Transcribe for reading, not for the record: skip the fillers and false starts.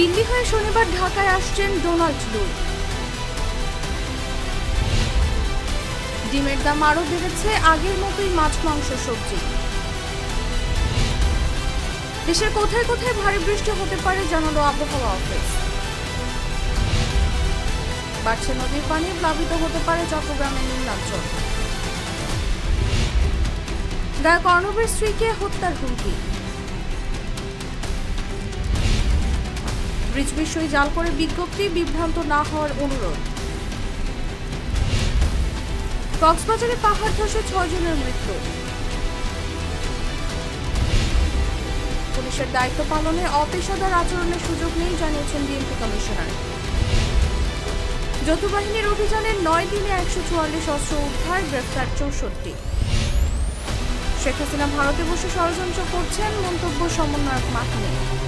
দিল্লি হয়ে শনিবার ঢাকায় আসছেন ডোনাল্ড লু। ডিমের দাম আরও বেড়েছে, আগের মতোই মাছ, মাংস, সবজি। দেশের কোথায় কোথায় ভারী বৃষ্টি হতে পারে জানালো আবহাওয়া অফিস। বাড়ছে নদীর পানি, প্লাবিত হতে পারে চট্টগ্রামের নিম্নাঞ্চল। গায়ক অর্ণবের স্ত্রীকে হত্যার হুমকি। ব্রিজ বিষয়ে জাল করে বিজ্ঞপ্তি, বিভ্রান্ত না হওয়ার অনুরোধ। কক্সবাজারে পাহাড় ধসে 6 জনের মৃত্যু। পুলিশের দায়িত্ব পালনে অপেশাদার আচরণের সুযোগ নেই জানিয়েছেন ডিএমপি কমিশনার। যৌথ বাহিনীর অভিযানে 9 দিনে 144 অস্ত্র উদ্ধার, গ্রেফতার 64। শেখ হাসিনা ভারতে বসে ষড়যন্ত্র করছেন, মন্তব্য সমন্বয়ক মাহমুদ।